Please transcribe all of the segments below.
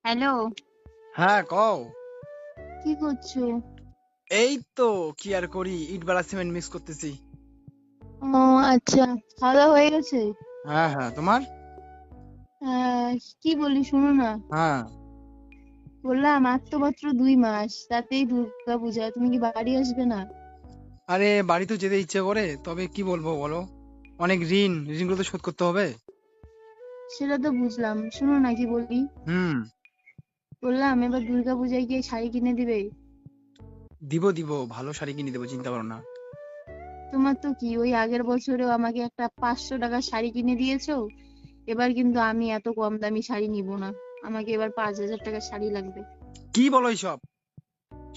Hello. হ্যাঁ কও। কি করছো? এই তো কি আর করি, ইট বালা সিমেন্ট মিক্স করতেছি। ও আচ্ছা, খাওয়া দাওয়া হয়ে গেছে? হ্যাঁ হ্যাঁ, তোমার? কি বলি শোনো না। হ্যাঁ। বললাম আর তো মাত্র 2 মাস, তাতেই দুর্গা পূজা, তুমি কি বাড়ি আসবে না? আরে বাড়ি তো যেতে ইচ্ছে করে, তবে কি বলবো বলো, অনেক ঋণগুলো তো শোধ করতে হবে। সেটা তো বুঝলাম, শোনো না কি বলি। হুম। বললাম এবার দুর্গা পূজায় গিয়ে শাড়ি কিনে দিবে। দিব দিব, ভালো শাড়ি কিনে দেবো, চিন্তা করো না। তোমার তো কি ওই আগের বছরেও আমাকে একটা 500 টাকার শাড়ি কিনে দিয়েছো। এবার কিন্তু আমি এত কম দামি শাড়ি নিব না, আমাকে এবার 5,000 টাকার শাড়ি লাগবে। কি বলো এইসব?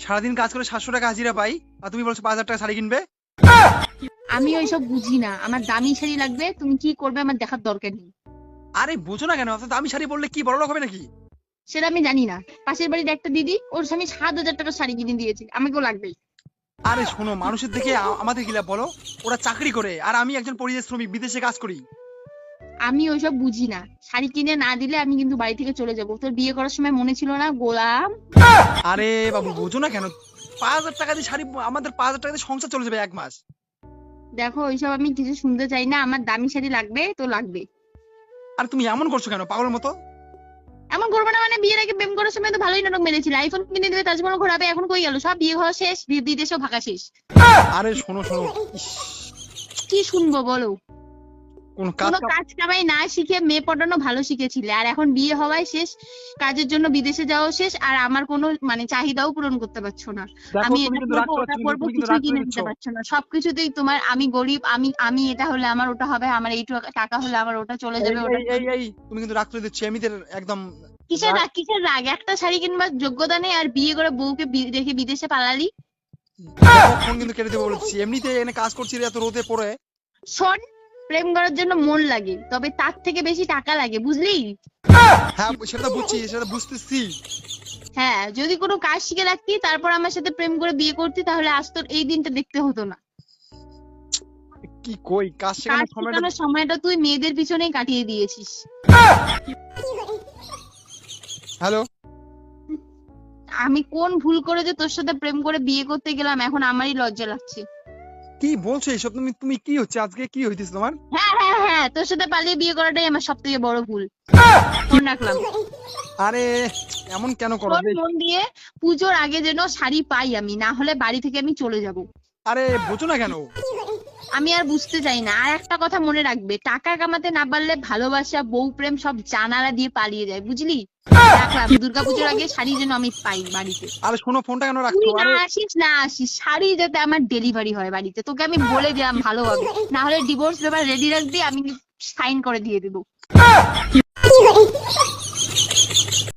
সারাদিন কাজ করে 700 টাকা হাজিরা পাই, আর তুমি বলছো 5,000 টাকা শাড়ি কিনবে? আমি ওইসব বুঝি না, আমার দামি শাড়ি লাগবে, তুমি কি করবে আমার দেখার দরকার নেই। আরে বোঝো না কেন, অত দামি শাড়ি পরলে কি বড়লোক হবে নাকি? সেটা আমি জানি না। পাশের বাড়ির একটা দিদি, ওর স্বামী 7,000 টাকার শাড়ি কিনে দিয়েছে, আমাকেও লাগবেই। আরে শোনো, মানুষের দেখে আমাদের কি লাভ বলো? ওরা চাকরি করে আর আমি একজন পরিযায়ী শ্রমিক, বিদেশে কাজ করি। আমি ওইসব বুঝি না, শাড়ি কিনে না দিলে আমি কিন্তু বাড়ি থেকে চলে যাবো। তোর বিয়ে করার সময় মনে ছিল না গোলাম? আরে বাবু বোঝো না কেন, 5,000 টাকা দিয়ে শাড়ি, আমাদের 5,000 টাকা দিয়ে সংসার চলে যাবে 1 মাস। দেখো ওইসব আমি কিছু শুনতে চাই না, আমার দামি শাড়ি লাগবে তো লাগবে। আর তুমি এমন করছো কেন পাগলের মতো? এমন করবো না মানে? বিয়ের আগে প্রেম করার সময় তো ভালোই নাটক মেরেছিল, আইফোন কিনে দেবে, তাজমহল ঘোরাবে, এখন কই গেল সব? বিয়ে ঘর শেষ, বিদেশেও ভাগা শেষ। আরে শোনো শোনো, ইস, কি শুনবো বলো? কোন কাজ কোনো কাজ কামাই না শিখে মেয়ে পটানো ভালো শিখেছিলে, আর এখন বিয়ে হওয়ায় শেষ, কাজের জন্য বিদেশে যাওয়া শেষ, আর আমার কোনো মানে চাহিদাও পূরণ করতে পারছো না। দেখো, আমি তুমি এটা কিন্তু রাগ করবো করাচ্ছ, ওটা কিন্তু করবো, তুমি কিন্তু কিছুই রাগ করে কিনে দিচ্ছ। দিতে পারছো না, সবকিছুতেই তোমার আমি গরিব, আমি এটা হলে আমার ওটা হবে, আমার এই টাকা হলে আমার ওটা চলে এই যাবে, ওটা এই এই এই তুমি কিন্তু রাগ করে দিচ্ছ এমনিতে, একদম কিসের রাগ। রাগ, কিসের রাগ? একটা শাড়ি কিনবার যোগ্যতা নেই আর বিয়ে করে বউকে রেখে বিদেশে পালালি। দেখো, ফোন কিন্তু কেটে দেবো বলছি, এমনিতে এনে কাজ করছি এত রোদে পড়ে। শোন, প্রেম করার জন্য মন লাগে, তবে তার থেকে বেশি টাকা লাগে, বুঝলি? হ্যাঁ সেটা তো বুঝছি, সেটা বুঝতেছি। হ্যাঁ, যদি কোনো কাজ শিখে রাখতি তারপর আমার সাথে প্রেম করে বিয়ে করতি, তাহলে আজ তোর এই দিনটা দেখতে হতো না। কি কই, কাজ কাজ শেখানোর সময়টা। শেখানোর সময়টা তুই মেয়েদের পিছনেই কাটিয়ে দিয়েছিস। হ্যালো। আমি কোন ভুল করে যে তোর সাথে প্রেম করে বিয়ে করতে গেলাম, এখন আমারই লজ্জা লাগছে। কি বলছো এইসব? তুমি তুমি কি হচ্ছে আজকে, কি হইতেছে তোমার? হ্যাঁ হ্যাঁ হ্যাঁ, তোর সাথে পালিয়ে বিয়ে করাটাই আমার সব থেকে বড় ভুল। ফোন রাখলাম। আরে এমন কেন করো শোন বেশ? মন দিয়ে, পুজোর আগে যেন শাড়ি পাই আমি, না হলে বাড়ি থেকে আমি চলে যাব। আরে বোঝো না কেন? আমি আর বুঝতে চাই না। আর একটা কথা মনে রাখবে, টাকা কামাতে না পারলে ভালোবাসা, বউ প্রেম সব জানালা দিয়ে পালিয়ে যায়, বুঝলি? রাখলাম, দুর্গাপুজোর আগে শাড়ি যেন আমি পাই বাড়িতে। আরে শোনো, ফোনটা কেন তুই রাখছো? না আরে আসিস না আসিস, শাড়ি যাতে আমার ডেলিভারি হয় বাড়িতে, তোকে আমি বলে দিলাম ভালোভাবে। না হলে ডিভোর্স পেপার রেডি রাখবি, আমি সাইন করে দিয়ে দেবো।